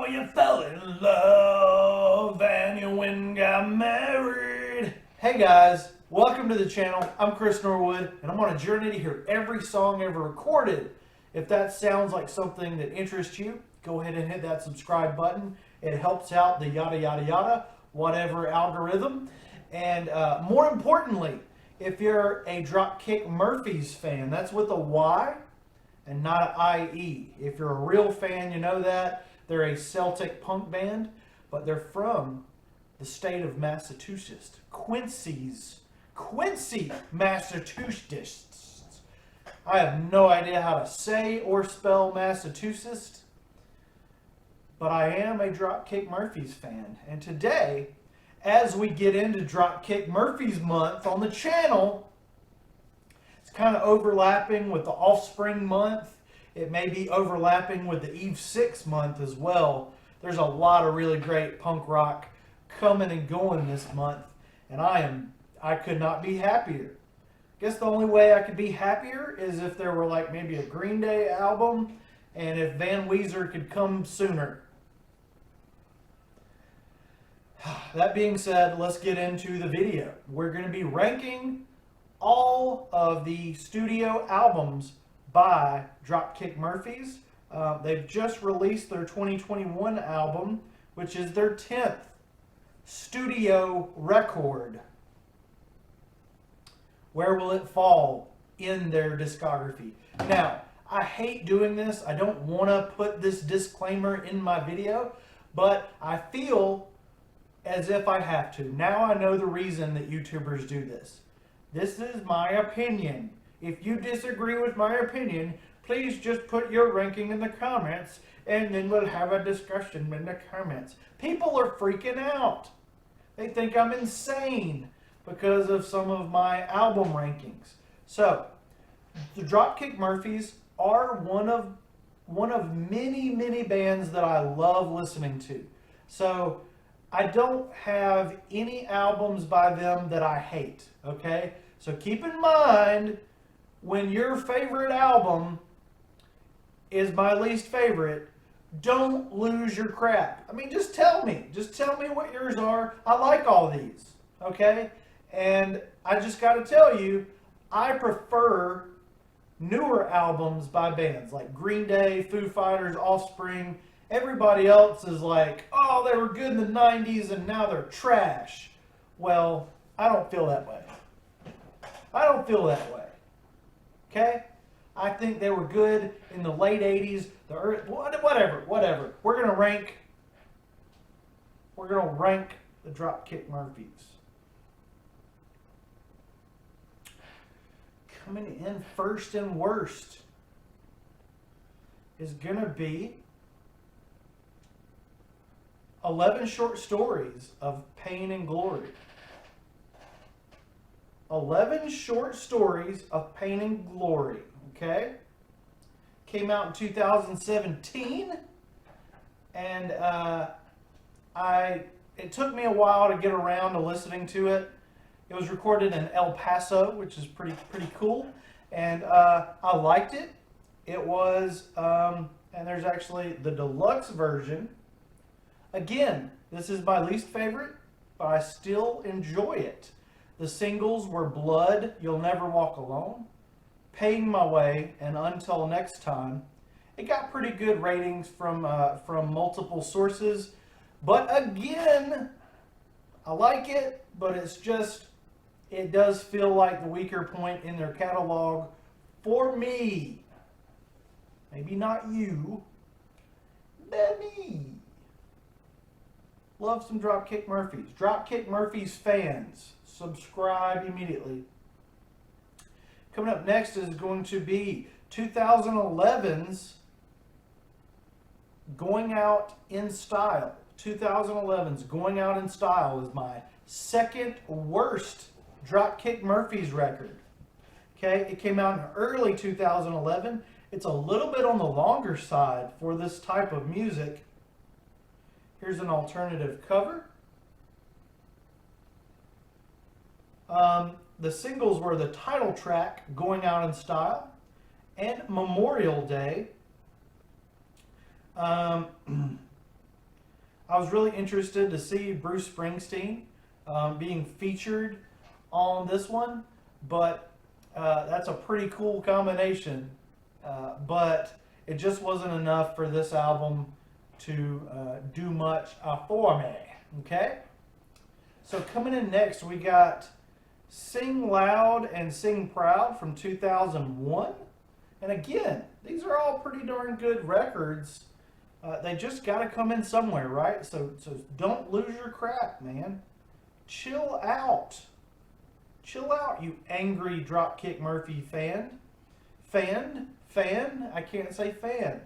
So you fell in love and you went and got married. Hey guys, welcome to the channel. I'm Chris Norwood and I'm on a journey to hear every song ever recorded. If that sounds like something that interests you, go ahead and hit that subscribe button. It helps out the yada yada yada, whatever algorithm. And more importantly, if you're a Dropkick Murphys fan, that's with a Y and not an IE. If you're a real fan, you know that. They're a Celtic punk band, but they're from the state of Massachusetts. Quincy, Massachusetts. I have no idea how to say or spell Massachusetts, but I am a Dropkick Murphys fan. And today, as we get into Dropkick Murphys month on the channel, it's kind of overlapping with the Offspring month. It may be overlapping with the Eve 6 month as well. There's a lot of really great punk rock coming and going this month, and I could not be happier. I guess the only way I could be happier is if there were like maybe a Green Day album, and if Van Weezer could come sooner. That being said, let's get into the video. We're going to be ranking all of the studio albums by Dropkick Murphys. They've just released their 2021 album, which is their 10th studio record. Where will it fall in their discography? Now, I hate doing this. I don't want to put this disclaimer in my video, but I feel as if I have to. Now I know the reason that YouTubers do this. This is my opinion. If you disagree with my opinion, please just put your ranking in the comments and then we'll have a discussion in the comments. People are freaking out. They think I'm insane because of some of my album rankings. So, the Dropkick Murphys are one of many bands that I love listening to. So, I don't have any albums by them that I hate, okay? So keep in mind, when your favorite album is my least favorite, don't lose your crap. I mean, just tell me. Just tell me what yours are. I like all these, okay? And I just got to tell you, I prefer newer albums by bands like Green Day, Foo Fighters, Offspring. Everybody else is like, oh, they were good in the 90s and now they're trash. Well, I don't feel that way. I don't feel that way. Okay? I think they were good in the late 80s, the early, whatever. We're going to rank the Dropkick Murphys. Coming in first and worst is going to be 11 Short Stories of Pain and Glory. 11 Short Stories of Pain and Glory, okay? Came out in 2017, and it took me a while to get around to listening to it. It was recorded in El Paso, which is pretty cool, and I liked it. It was, and there's actually the deluxe version. Again, this is my least favorite, but I still enjoy it. The singles were Blood, You'll Never Walk Alone, Paying My Way, and Until Next Time. It got pretty good ratings from multiple sources, but again, I like it, but it does feel like the weaker point in their catalog for me. Maybe not you, but me. Love some Dropkick Murphys. Dropkick Murphys fans, subscribe immediately. Coming up next is going to be 2011's Going Out in Style. 2011's Going Out in Style is my second worst Dropkick Murphys record. Okay, it came out in early 2011. It's a little bit on the longer side for this type of music. Here's an alternative cover. The singles were the title track, Going Out in Style, and Memorial Day. I was really interested to see Bruce Springsteen being featured on this one, but that's a pretty cool combination. But it just wasn't enough for this album to do much for me. Okay? So coming in next, we got Sing Loud and Sing Proud from 2001. And again, these are all pretty darn good records. They just got to come in somewhere, right? So don't lose your crap, man. Chill out. Chill out, you angry Dropkick Murphy fan. Fan? I can't say fan.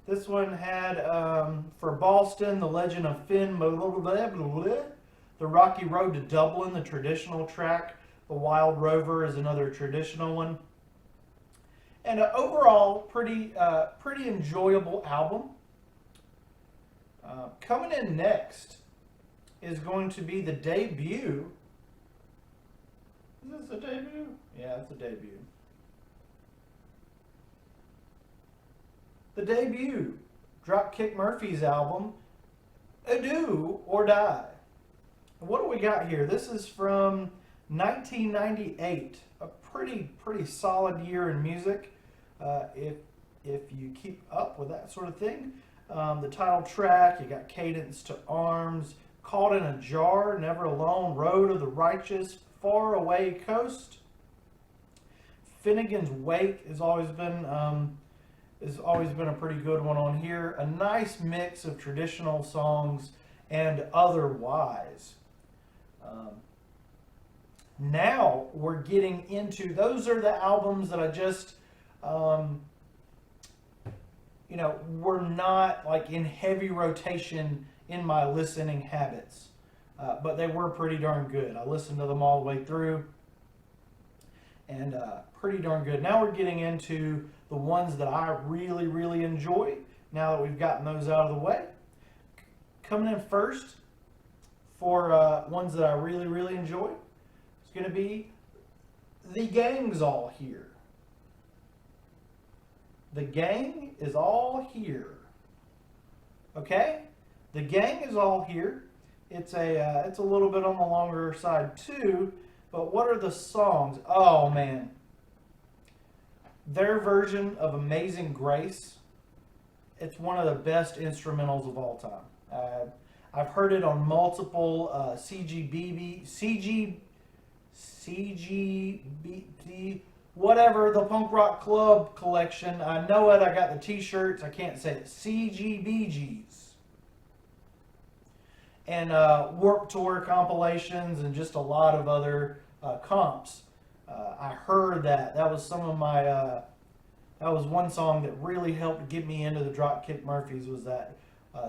This one had, for Boston, The Legend of Finn, blah, blah, blah, blah, The Rocky Road to Dublin, the traditional track. The Wild Rover is another traditional one. And overall, pretty enjoyable album. Coming in next is going to be the debut. Is this a debut? Yeah, it's a debut. The debut, Dropkick Murphy's album, Do or Die. What do we got here? This is from 1998. A pretty solid year in music, if you keep up with that sort of thing. The title track, you got Cadence to Arms, Caught in a Jar, Never Alone, Road of the Righteous, Far Away Coast. Flanigan's Wake has always been a pretty good one on here. A nice mix of traditional songs and otherwise. Now we're getting into, those are the albums that I just, were not like in heavy rotation in my listening habits. But they were pretty darn good. I listened to them all the way through. And pretty darn good. Now we're getting into the ones that I really, really enjoy. Now that we've gotten those out of the way. Coming in first for ones that I really, really enjoy, it's going to be The Gang's All Here. The Gang is all here. Okay? The Gang is all here. It's a little bit on the longer side too, but what are the songs? Oh man. Their version of Amazing Grace, it's one of the best instrumentals of all time. I've heard it on multiple CGBB, whatever, the Punk Rock Club collection. I know it, I got the t-shirts, I can't say it. CGBGs. And Warped Tour compilations and just a lot of other comps. I heard that. That was some of my, that was one song that really helped get me into the Dropkick Murphys, was that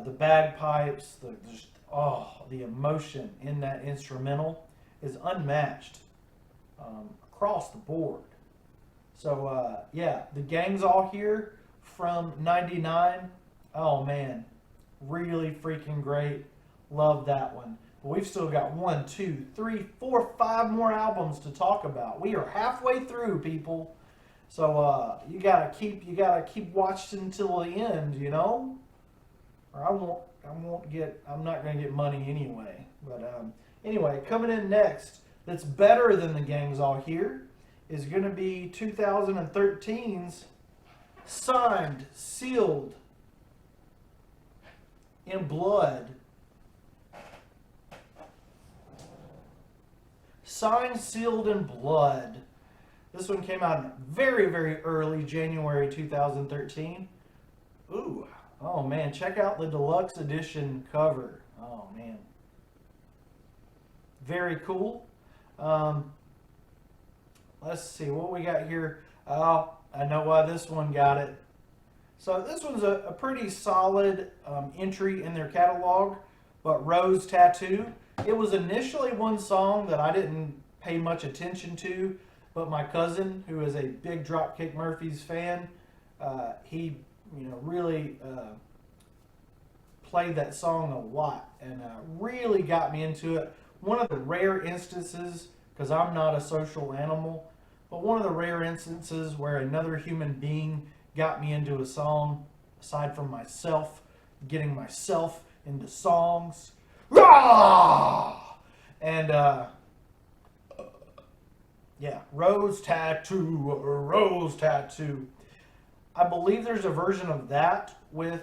the bagpipes, the emotion in that instrumental is unmatched across the board. So, yeah, The Gang's All Here from 99. Oh, man. Really freaking great. Love that one. But we've still got 1, 2, 3, 4, 5 more albums to talk about. We are halfway through, people. So you gotta keep watching until the end, you know? Or I'm not gonna get money anyway. But anyway, coming in next, that's better than The Gang's All Here, is gonna be 2013's Signed, Sealed in Blood. Signed, Sealed in Blood. This one came out very, very early, January 2013. Ooh, oh man, check out the deluxe edition cover. Oh man. Very cool. Let's see what we got here. Oh, I know why this one got it. So this one's a pretty solid entry in their catalog, but Rose Tattoo. It was initially one song that I didn't pay much attention to, but my cousin, who is a big Dropkick Murphys fan, he really played that song a lot and really got me into it. One of the rare instances, because I'm not a social animal, but one of the rare instances where another human being got me into a song, aside from myself, getting myself into songs. Rah! And yeah, Rose Tattoo. I believe there's a version of that with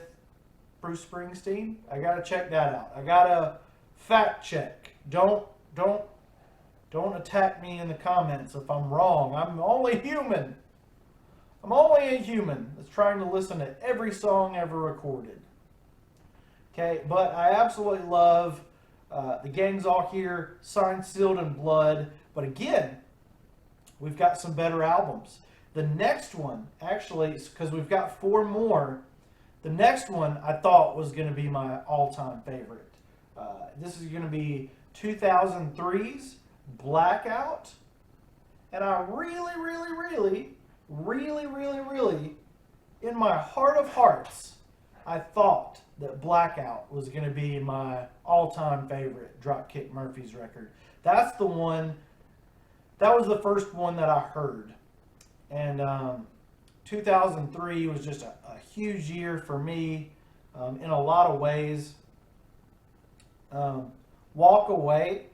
Bruce Springsteen. I gotta check that out. I gotta fact check. Don't attack me in the comments if I'm wrong. I'm only human. I'm only a human that's trying to listen to every song ever recorded. Okay, but I absolutely love The Gang's All Here, Signed, Sealed, and Blood. But again, we've got some better albums. The next one, actually, because we've got 4 more, the next one I thought was going to be my all-time favorite. This is going to be 2003's Blackout. And I really, in my heart of hearts, I thought that Blackout was going to be my all-time favorite Dropkick Murphys record. That's the one, that was the first one that I heard. And 2003 was just a huge year for me in a lot of ways. Walk Away.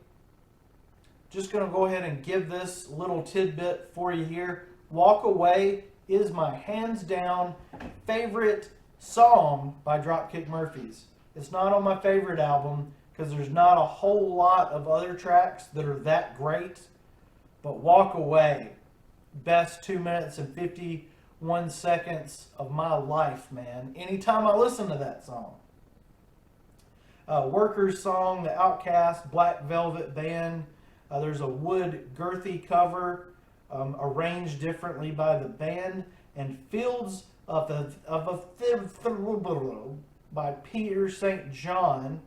Just going to go ahead and give this little tidbit for you here. Walk Away is my hands down favorite song by Dropkick Murphys. It's not on my favorite album because there's not a whole lot of other tracks that are that great. But Walk Away, best 2 minutes and 51 seconds of my life, man. Anytime I listen to that song. Workers song, The Outcast, Black Velvet Band. There's a Wood Girthy cover arranged differently by the band. And Fields of by Peter St. John.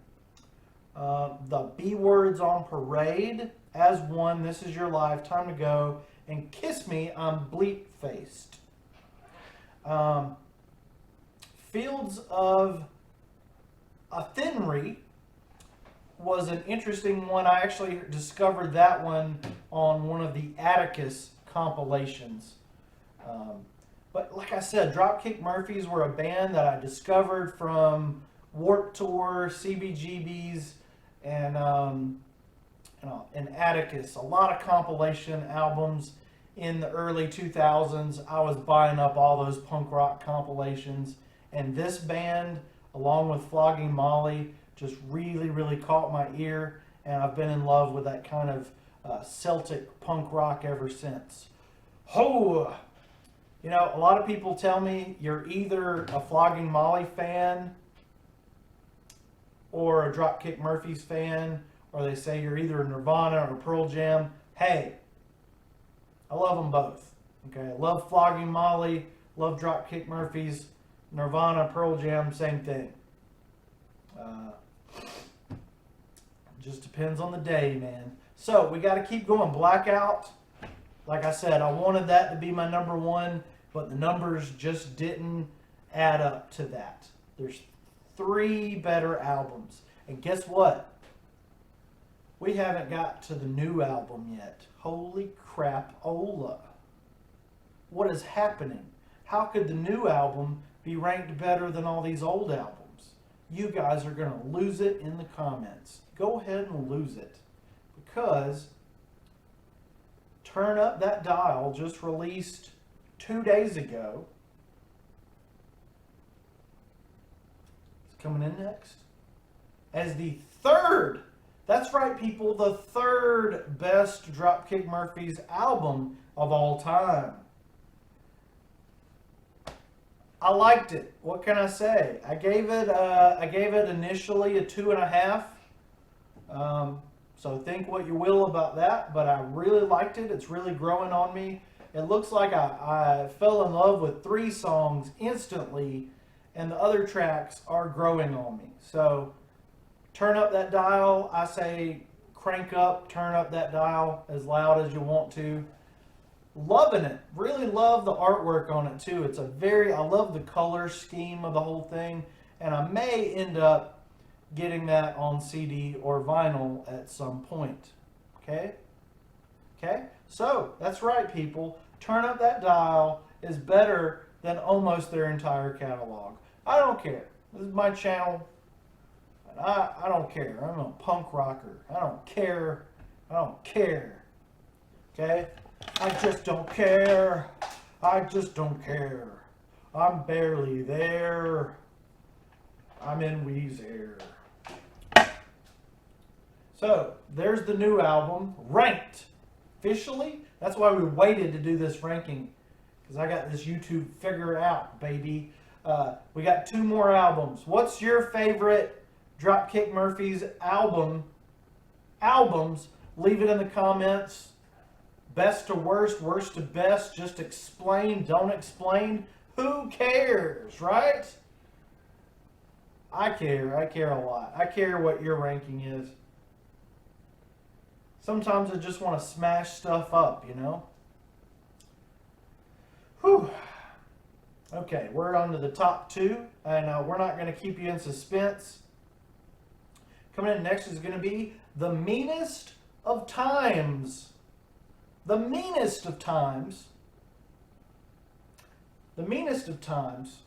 The B Words on Parade, As One, This Is Your Life, Time to Go, and Kiss Me, I'm Bleak-Faced. Fields of Athenry was an interesting one. I actually discovered that one on one of the Atticus compilations. But like I said, Dropkick Murphys were a band that I discovered from Warped Tour, CBGBs, and Atticus. A lot of compilation albums in the early 2000s. I was buying up all those punk rock compilations. And this band, along with Flogging Molly, just really caught my ear. And I've been in love with that kind of Celtic punk rock ever since. Ho! You know, a lot of people tell me you're either a Flogging Molly fan or a Dropkick Murphys fan, or they say you're either a Nirvana or Pearl Jam. Hey, I love them both. Okay, I love Flogging Molly, love Dropkick Murphys, Nirvana, Pearl Jam, same thing. Just depends on the day, man. So we got to keep going. Blackout. Like I said, I wanted that to be my number one, but the numbers just didn't add up to that. There's 3 better albums. And guess what? We haven't got to the new album yet. Holy crap, Ola. What is happening? How could the new album be ranked better than all these old albums? You guys are going to lose it in the comments. Go ahead and lose it. Because Turn Up That Dial just released 2 days ago. It's coming in next. As the 3rd, that's right people, the 3rd best Dropkick Murphys album of all time. I liked it. What can I say? I gave it initially a 2.5. So think what you will about that, but I really liked it. It's really growing on me. It looks like I fell in love with 3 songs instantly, and the other tracks are growing on me. So Turn Up That Dial, I say crank up, turn up that dial as loud as you want to. Loving it. Really love the artwork on it too. I love the color scheme of the whole thing, and I may end up getting that on CD or vinyl at some point. Okay? So, that's right, people. Turn Up That Dial is better than almost their entire catalog. I don't care. This is my channel. I don't care. I'm a punk rocker. I don't care. I don't care. Okay? I just don't care. I just don't care. I'm barely there. I'm in Weezer. So, there's the new album, ranked. Officially, that's why we waited to do this ranking. Because I got this YouTube figured out, baby. We got 2 more albums. What's your favorite Dropkick Murphys albums? Leave it in the comments. Best to worst, worst to best. Just explain, don't explain. Who cares, right? I care. I care a lot. I care what your ranking is. Sometimes I just want to smash stuff up, you know? Whew. Okay, we're on to the top 2, and we're not going to keep you in suspense. Coming in next is going to be The Meanest of Times. The Meanest of Times. The Meanest of Times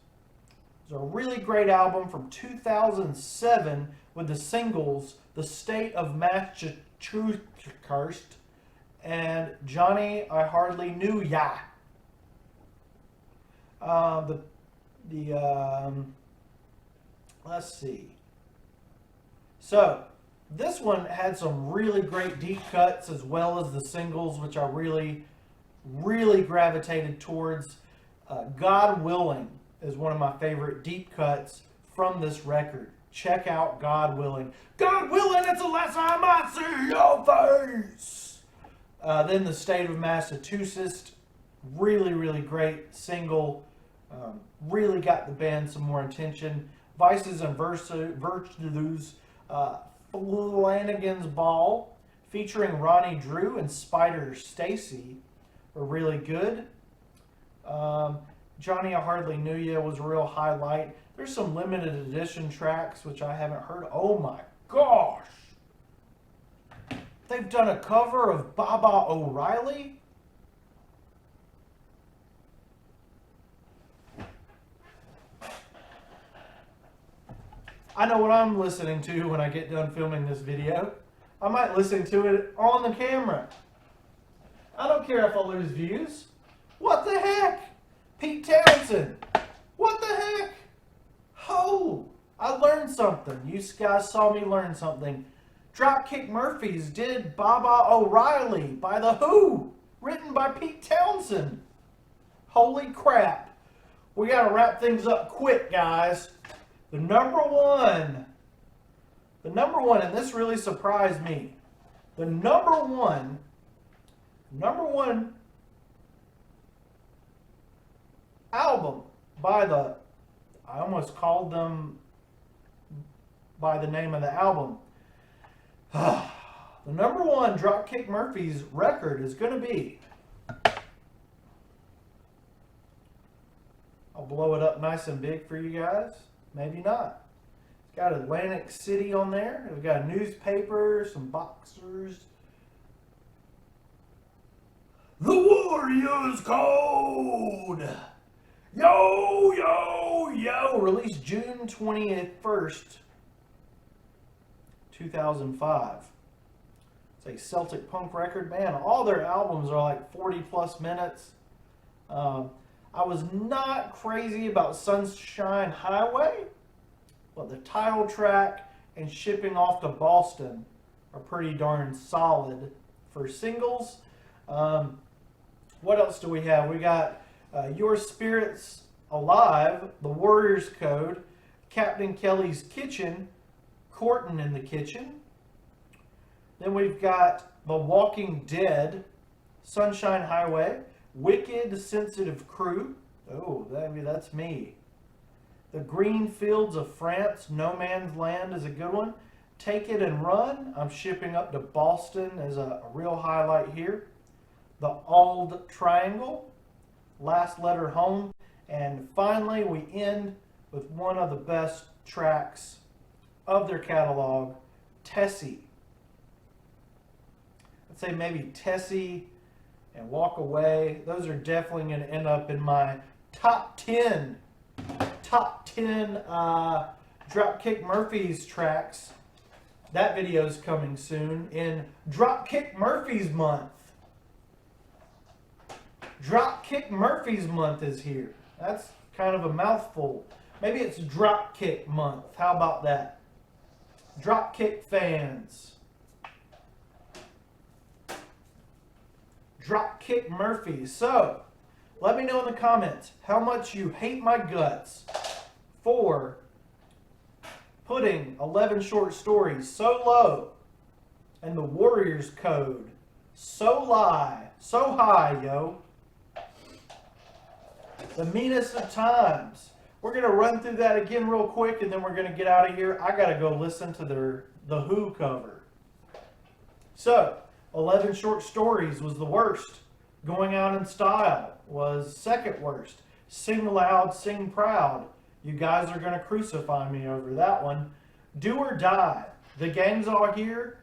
is a really great album from 2007 with the singles The State of Massachusetts and Johnny I Hardly Knew Ya. Let's see. So, this one had some really great deep cuts as well as the singles, which I really gravitated towards. God Willing is one of my favorite deep cuts from this record. Check out God Willing. God willing, it's the last time I see your face. Then The State of Massachusetts. Really great single. Really got the band some more attention. Vices and Virtues. Flanigan's Ball, featuring Ronnie Drew and Spider Stacy, were really good. Johnny I Hardly Knew Ya was a real highlight. There's some limited edition tracks which I haven't heard. Oh my gosh! They've done a cover of Baba O'Reilly? I know what I'm listening to when I get done filming this video. I might listen to it on the camera. I don't care if I lose views. What the heck? Pete Townsend. What the heck? Oh, I learned something. You guys saw me learn something. Dropkick Murphys did Baba O'Reilly by The Who, written by Pete Townsend. Holy crap. We got to wrap things up quick, guys. The number one, and this really surprised me. The number one album by I almost called them by the name of the album. The number one Dropkick Murphys record is going to be, I'll blow it up nice and big for you guys. Maybe not. It's got Atlantic City on there. We've got a newspaper, some boxers. The Warriors Code! Yo, yo, yo! Released June 21st, 2005. It's a Celtic punk record. Man, all their albums are like 40 plus minutes. I was not crazy about Sunshine Highway, but the title track and Shipping Off to Boston are pretty darn solid for singles. What else do we have? We got Your Spirit's Alive, The Warriors Code, Captain Kelly's Kitchen, Courtin' in the Kitchen. Then we've got The Walking Dead, Sunshine Highway, Wicked Sensitive Crew. Oh, that's me. The Green Fields of France, No Man's Land is a good one. Take It and Run, I'm Shipping Up to Boston is a real highlight here. The Auld Triangle, Last Letter Home. And finally, we end with one of the best tracks of their catalog, Tessie. I'd say maybe Tessie and Walk Away. Those are definitely going to end up in my top 10 Dropkick Murphy's tracks. That video is coming soon in Dropkick Murphy's month. Dropkick Murphy's month is here. That's kind of a mouthful. Maybe it's Dropkick month. How about that? Dropkick fans. Dropkick Murphy. So, let me know in the comments how much you hate my guts for putting 11 short stories so low and the Warriors code so high, yo. The meanest of times. We're going to run through that again real quick and then we're going to get out of here. I got to go listen to the Who cover. So, 11 short stories was the worst. Going Out in Style was second worst. Sing Loud, Sing Proud. You guys are going to crucify me over that one. Do or Die. The Gang's All Here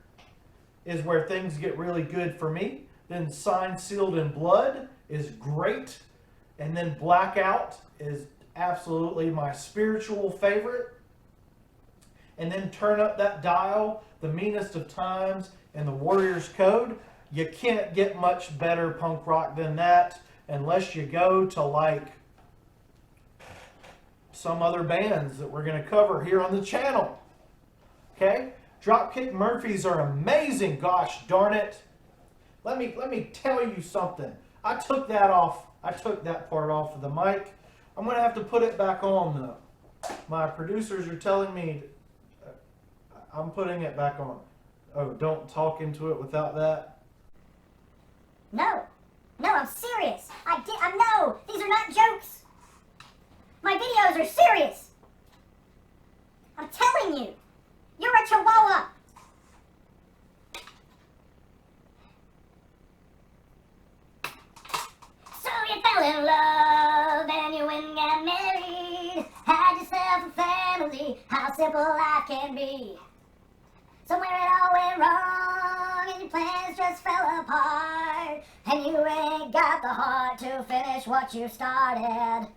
is where things get really good for me. Then Signed, Sealed, in Blood is great. And then Blackout is absolutely my spiritual favorite. And then Turn Up That Dial, The Meanest of Times, and the Warriors Code. You can't get much better punk rock than that unless you go to like some other bands that we're going to cover here on the channel. Okay? Dropkick Murphys are amazing, gosh darn it. Let me tell you something. I took that part off of the mic. I'm going to have to put it back on though. My producers are telling me I'm putting it back on. Oh, don't talk into it without that. No, I'm serious. I know, these are not jokes. My videos are serious. I'm telling you, you're a chihuahua. So you fell in love and you went and got married. Had yourself a family, how simple life can be. Somewhere it all went wrong and your plans just fell apart. And you ain't got the heart to finish what you started.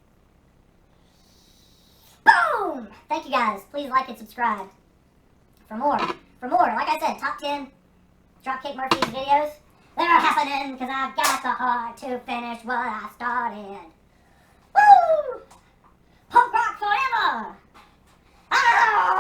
Boom! Thank you guys. Please like and subscribe. For more, like I said, top 10 Dropkick Murphy's videos. They're happening because I've got the heart to finish what I started. Woo! Punk rock forever! Ah!